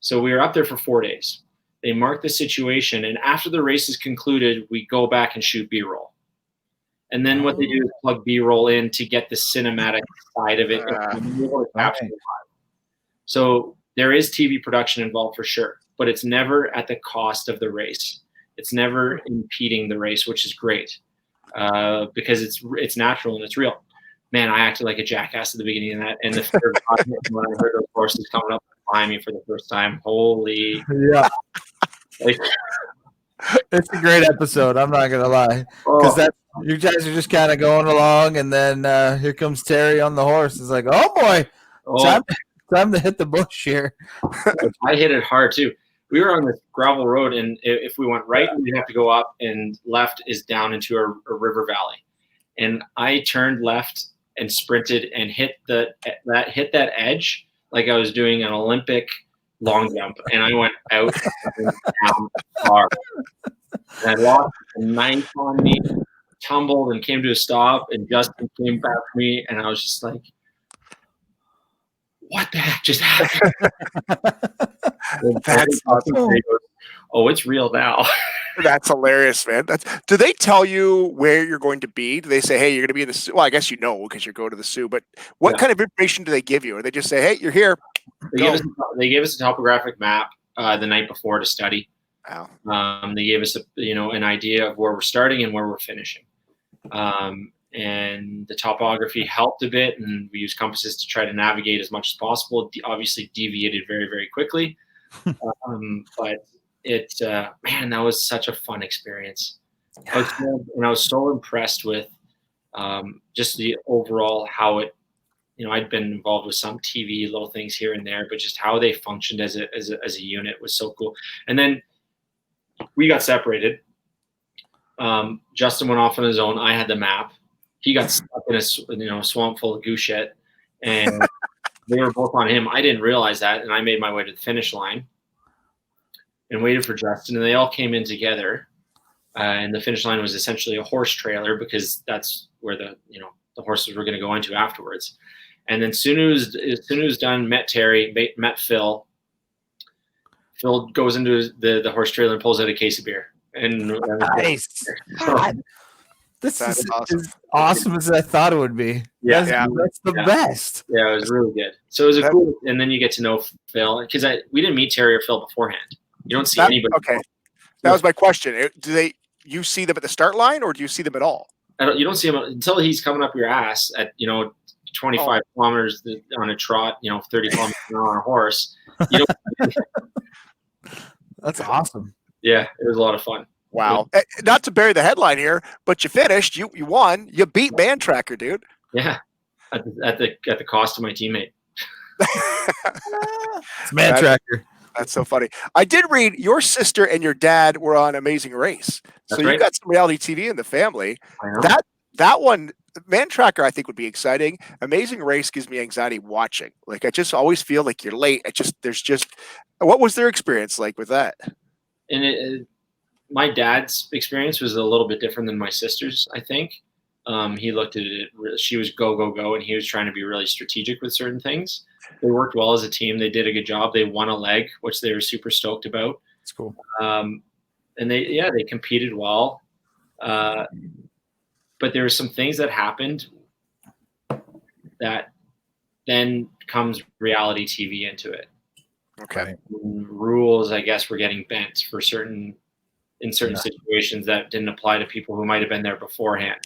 So we were up there for 4 days. They mark the situation, and after the race is concluded, we go back and shoot B-roll. And then what they do is plug B-roll in to get the cinematic side of it. And be able to capture it live. So there is TV production involved for sure, but it's never at the cost of the race. It's never impeding the race, which is great because it's natural and it's real. Man, I acted like a jackass at the beginning of that. And the third time when I heard those horses coming up behind me for the first time, holy. Yeah. Like, it's a great episode. I'm not gonna lie, because you guys are just kind of going along, and then here comes Terry on the horse. It's like, oh boy, time to hit the bush here. I hit it hard too. We were on this gravel road, and if we went right, we'd have to go up, and left is down into a river valley. And I turned left and sprinted and hit that edge like I was doing an Olympic long jump, and I went out and down far. And I lost a knife on me, tumbled, and came to a stop. And Justin came back to me, and I was just like, "What the heck just happened?" That's awesome. Oh, it's real now. That's hilarious, man. Do they tell you where you're going to be? Do they say, hey, you're going to be in the Sioux? Well, I guess you know because you're going to the Sioux, but what kind of information do they give you? Or they just say, hey, you're here. They gave us a topographic map the night before to study. Wow. They gave us an idea of where we're starting and where we're finishing. And the topography helped a bit, and we used compasses to try to navigate as much as possible. Obviously deviated very, very quickly. But man, that was such a fun experience. I was so impressed with just the overall how it, I'd been involved with some TV little things here and there, but just how they functioned as a unit was so cool. And then we got separated. Justin went off on his own. I had the map. He got stuck in a swamp full of goose shit, and they were both on him. I didn't realize that, and I made my way to the finish line and waited for Justin, and they all came in together. And the finish line was essentially a horse trailer because that's where the horses were going to go into afterwards. And then as soon as it was done, met Terry, met Phil. Phil goes into the horse trailer and pulls out a case of beer. And nice. This is awesome. As awesome as I thought it would be. That's the best. Yeah, it was really good. So it was cool, and then you get to know Phil because we didn't meet Terry or Phil beforehand. You don't see anybody. Okay, that was my question. You see them at the start line, or do you see them at all? You don't see him until he's coming up your ass at 25 kilometers on a trot, 30 kilometers an hour on a horse. You don't, That's awesome. yeah, it was a lot of fun. Wow. Not to bury the headline here, but you finished. You won. You beat Mantracker, dude. Yeah, at the cost of my teammate. It's Mantracker. That's so funny. I did read your sister and your dad were on Amazing Race. So That's right. you got some reality TV in the family. I know. That one, Mantracker, I think would be exciting. Amazing Race gives me anxiety watching. Like I just always feel like you're late. What was their experience like with that? And my dad's experience was a little bit different than my sister's, I think. He looked at it, she was go, go, go, and he was trying to be really strategic with certain things. They worked well as a team. They did a good job. They won a leg, which they were super stoked about. That's cool. And they competed well. But there were some things that happened that then comes reality TV into it. Okay. Rules, I guess, were getting bent for certain situations that didn't apply to people who might have been there beforehand.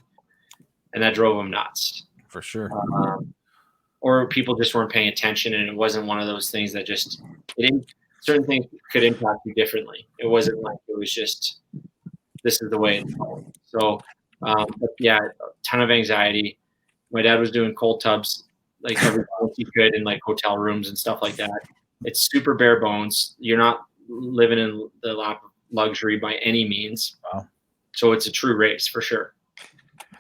And that drove them nuts. For sure. Or people just weren't paying attention, and it wasn't one of those things that certain things could impact you differently. It wasn't like it was just, this is the way it's going. So, but yeah, a ton of anxiety. My dad was doing cold tubs like every time he could in like hotel rooms and stuff like that. It's super bare bones. You're not living in the lap of luxury by any means. Wow. So it's a true race for sure.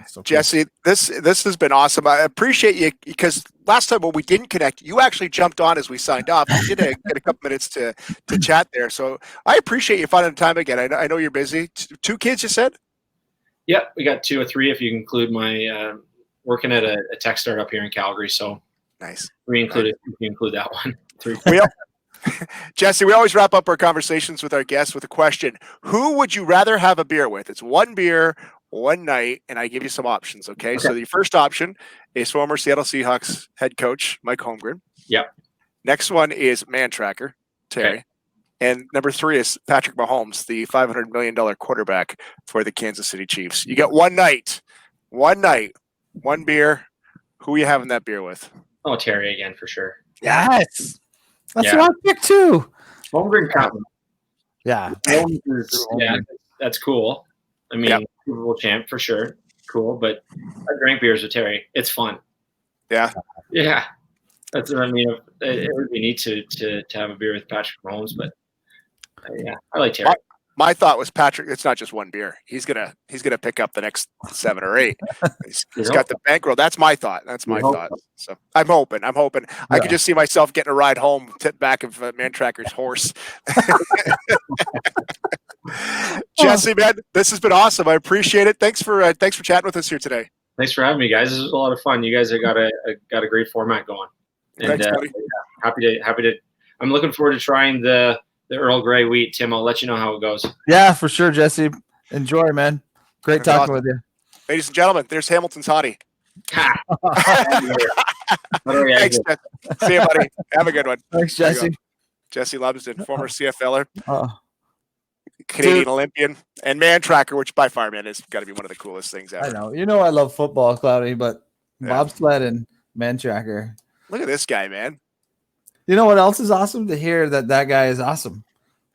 So cool. Jesse, this has been awesome. I appreciate you because last time when we didn't connect, you actually jumped on as we signed off. You did get a couple minutes to chat there. So I appreciate you finding the time again. I know you're busy. 2 kids, you said? Yeah, we got 2 or 3 if you include my working at a tech startup here in Calgary. So nice. 3 included if you include that one. 3. Jesse, we always wrap up our conversations with our guests with a question. Who would you rather have a beer with? It's 1 beer, 1 night, and I give you some options, okay? So the first option is former Seattle Seahawks head coach Mike Holmgren. Yep. Next one is Mantracker, Terry. Okay. And number 3 is Patrick Mahomes, the $500 million quarterback for the Kansas City Chiefs. You get 1 night, 1 beer. Who are you having that beer with? Oh, Terry again for sure. Yes. That's Yeah. what I picked too. Holmgren Cup. Yeah. Yeah, that's cool. I mean, Super Bowl champ for sure. Cool, but I drank beers with Terry. It's fun. Yeah. Yeah. That's what I mean. It would be neat to have a beer with Patrick Mahomes, but yeah, I like Terry. My thought was Patrick. It's not just 1 beer. He's gonna pick up the next 7 or 8. He's got the bankroll. That's my thought. So I'm hoping. I could just see myself getting a ride home to back of Mantracker's horse. Jesse, man, this has been awesome. I appreciate it. Thanks for chatting with us here today. Thanks for having me, guys. This was a lot of fun. You guys have got a great format going. And Thanks, buddy. happy to. I'm looking forward to trying the Earl Grey wheat, Tim. I'll let you know how it goes. Yeah, for sure, Jesse. Enjoy, man. Great talking with you. Ladies and gentlemen, there's Hamilton's hottie. Thanks, Jesse. See you, buddy. Have a good one. Thanks, Jesse. Jesse Lumsden, former CFLer, Oh, Canadian Dude. Olympian, and Mantracker, which by far, man, has got to be one of the coolest things ever. I know. You know I love football, Cloudy, but Yeah. bobsled and Mantracker. Look at this guy, man. You know what else is awesome? To hear that guy is awesome.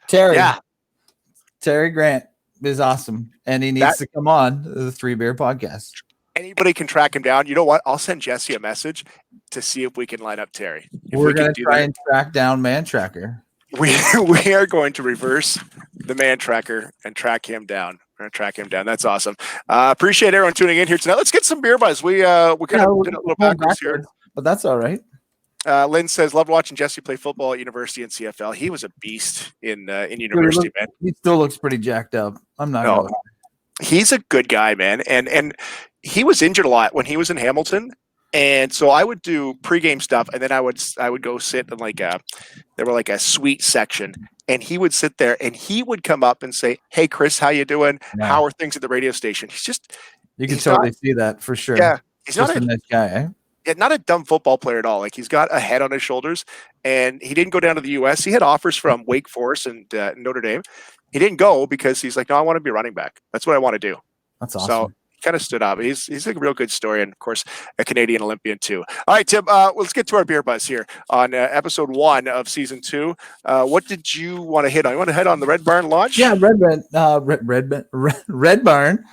Terry. Yeah. Terry Grant is awesome, and he needs to come on the 3Beer podcast. Anybody can track him down. You know what? I'll send Jesse a message to see if we can line up Terry. If We're we can going to do try that, and track down Mantracker. we are going to reverse the Mantracker and track him down. We're going to track him down. That's awesome. Appreciate everyone tuning in here tonight. Let's get some beer buzz. We kind of did a little backwards here. But that's all right. Lynn says, loved watching Jesse play football at university and CFL. He was a beast in university, man. He still looks pretty jacked up. I'm not No. gonna lie. He's a good guy, man. And he was injured a lot when he was in Hamilton. And so I would do pregame stuff, and then I would go sit in there were like a suite section, and he would sit there, and he would come up and say, "Hey, Chris, how you doing? Yeah. How are things at the radio station?" You can he's totally see that for sure. Yeah, he's Just not a nice guy. Eh? not a dumb football player at all. Like he's got a head on his shoulders, and he didn't go down to the U.S. He had offers from Wake Forest and Notre Dame. He didn't go because he's like, no, I want to be running back. That's what I want to do. That's awesome. So kind of stood out. He's a real good story, and of course, a Canadian Olympian too. All right, Tim. Let's get to our beer buzz here on episode 1 of season 2. What did you want to hit on? You want to hit on the Red Barn launch? Yeah, Red Barn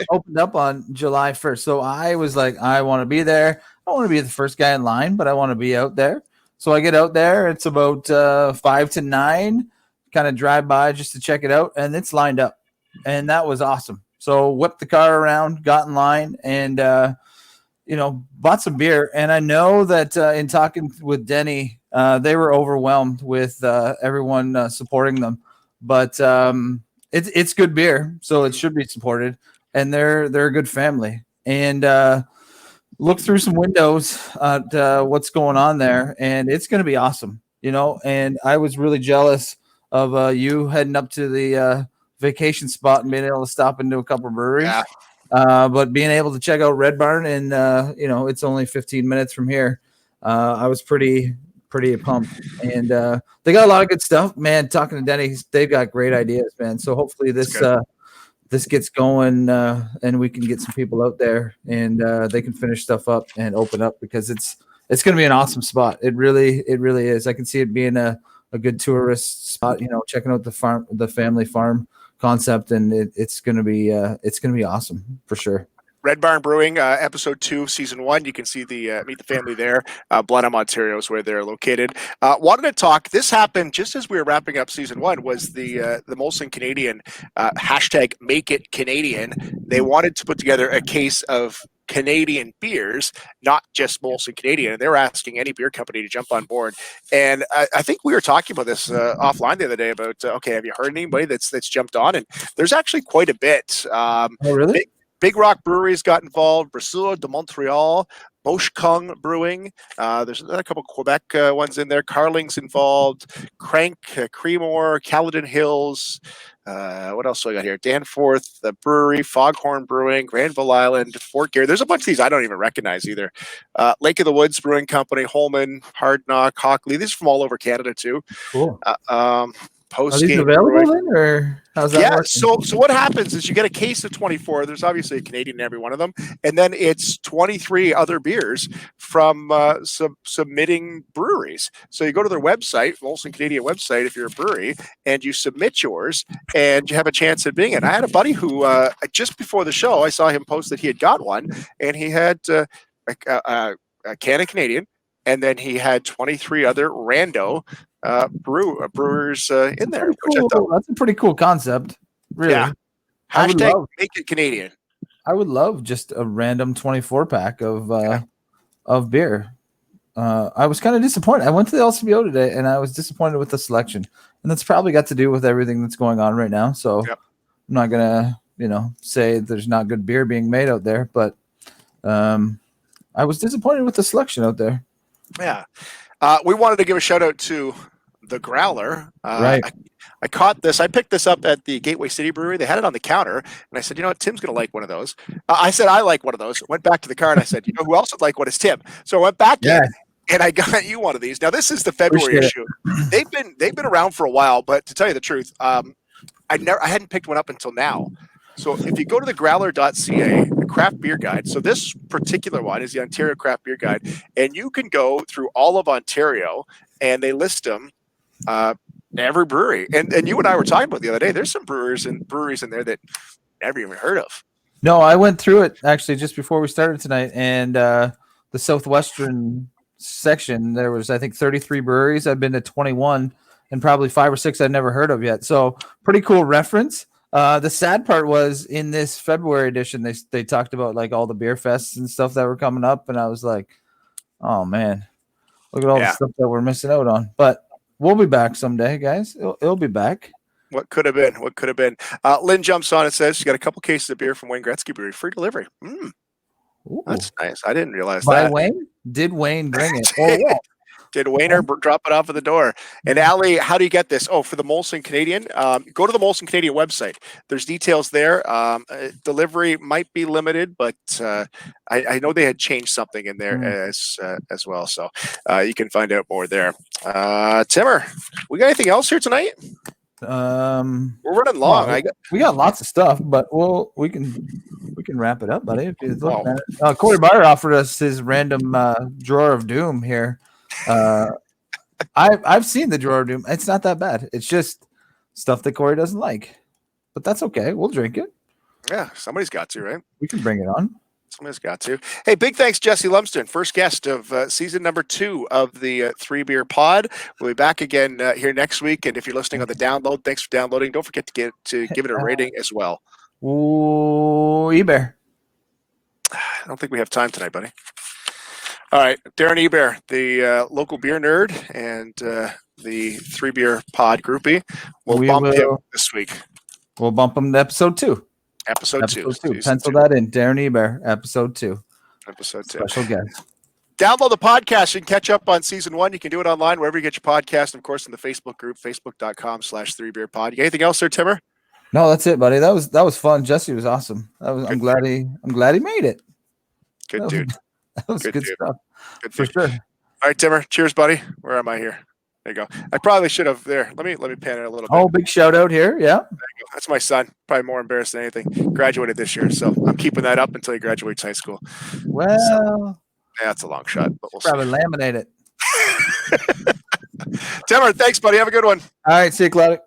opened up on July 1st. So I was like, I want to be there. I don't want to be the first guy in line, but I want to be out there. So I get out there. It's about 5 to 9. Kind of drive by just to check it out, and it's lined up, and that was awesome. So whipped the car around, got in line, and bought some beer. And I know that in talking with Denny, they were overwhelmed with everyone supporting them, but it's good beer, so it should be supported. And they're a good family. And look through some windows at what's going on there, and it's going to be awesome. And I was really jealous of you heading up to the vacation spot and being able to stop into a couple of breweries. Yeah. But being able to check out Red Barn and it's only 15 minutes from here. I was pretty pumped, and they got a lot of good stuff, man. Talking to Denny, they've got great ideas, man. So hopefully this gets going, and we can get some people out there, and they can finish stuff up and open up, because it's going to be an awesome spot. It really is. I can see it being a good tourist spot, checking out the family farm concept, and it's going to be awesome for sure. Red Barn Brewing, episode 2 of season 1. You can see the meet the family there. Blenheim, Ontario is where they're located. Wanted to talk. This happened just as we were wrapping up season 1. Was the Molson Canadian hashtag Make It Canadian? They wanted to put together a case of Canadian beers, not just Molson Canadian, and they were asking any beer company to jump on board. And I think we were talking about this offline the other day about have you heard anybody that's jumped on? And there's actually quite a bit. Oh, really? Big Rock Breweries got involved. Brasseur de Montreal, Boschkung Brewing. There's a couple Quebec ones in there. Carling's involved. Crank, Creemore, Caledon Hills. What else do I got here? Danforth, the brewery, Foghorn Brewing, Granville Island, Fort Garry. There's a bunch of these I don't even recognize either. Lake of the Woods Brewing Company, Holman, Hard Knock, Hockley. These are from all over Canada too. Cool. Are these available then, or how's that working? So what happens is you get a case of 24. There's obviously a Canadian in every one of them, and then it's 23 other beers from submitting breweries. So you go to their website, Molson Canadian website, if you're a brewery, and you submit yours, and you have a chance at being it. I had a buddy who just before the show, I saw him post that he had got one, and he had a can of Canadian, and then he had 23 other rando brewers in there. Which I thought, that's a pretty cool concept. Really. Yeah. Hashtag Make It Canadian. I would love just a random 24 pack of beer. I was kind of disappointed. I went to the LCBO today, and I was disappointed with the selection, and that's probably got to do with everything that's going on right now. So I'm not gonna, say there's not good beer being made out there, but I was disappointed with the selection out there. Yeah. We wanted to give a shout out to the Growler. Right. I caught this. I picked this up at the Gateway City Brewery. They had it on the counter, and I said, Tim's going to like one of those. I said, I like one of those. Went back to the car, and I said, who else would like one is Tim? So I went back in, and I got you one of these. Now, this is the February issue. They've been around for a while, but to tell you the truth, I hadn't picked one up until now. So if you go to the growler.ca, the craft beer guide, so this particular one is the Ontario Craft Beer Guide, and you can go through all of Ontario, and they list them, every brewery. And you and I were talking about the other day, there's some breweries in there that never even heard of. No, I went through it actually just before we started tonight, and the Southwestern section, there was, I think, 33 breweries. I've been to 21, and probably 5 or 6 I'd never heard of yet. So pretty cool reference. The sad part was in this February edition, they talked about like all the beer fests and stuff that were coming up, and I was like, oh man, look at all the stuff that we're missing out on. But we'll be back someday, guys. It'll be back. What could have been? What could have been? Lynn jumps on and says she's got a couple cases of beer from Wayne Gretzky Brewery, free delivery. That's nice. I didn't realize By that. Wayne? Did Wayne bring it? Oh, yeah. Did Wayner drop it off at the door? And Allie, how do you get this? Oh, for the Molson Canadian, go to the Molson Canadian website. There's details there. Delivery might be limited, but I know they had changed something in there as well. So you can find out more there. Timmer, we got anything else here tonight? We're running long. well, we got lots of stuff, but we can wrap it up, buddy. If you look at it. Corey Byer offered us his random drawer of doom here. I've seen the drawer of doom. It's not that bad. It's just stuff that Corey doesn't like, but that's okay. We'll drink it. Yeah, somebody's got to, right? We can bring it on. Somebody's got to. Hey, big thanks, Jesse Lumsden, first guest of season number 2 of the 3BeerPod. We'll be back again here next week. And if you're listening on the download, thanks for downloading. Don't forget to give it a rating as well. Ooh, Eber. I don't think we have time tonight, buddy. All right, Darren Eber, the local beer nerd and the 3BeerPod groupie. We'll bump him this week. We'll bump him to episode 2. Episode 2. Pencil that in. Darren Eber, episode 2. Episode 2. Special guest. Download the podcast. You can catch up on season 1. You can do it online wherever you get your podcast. And of course, in the Facebook group, facebook.com/3beerpod. You got anything else there, Timmer? No, that's it, buddy. That was fun. Jesse was awesome. I'm glad he made it. Good dude. That was good stuff. Good for sure. All right, Timmer. Cheers, buddy. Where am I here? There you go. I probably should have there. Let me pan it a little bit. Oh, big shout out here. Yeah. That's my son. Probably more embarrassed than anything. Graduated this year, so I'm keeping that up until he graduates high school. Well, so, yeah, that's a long shot, but we'll probably see. laminate it. Timmer, thanks, buddy. Have a good one. All right, see you, Claudia.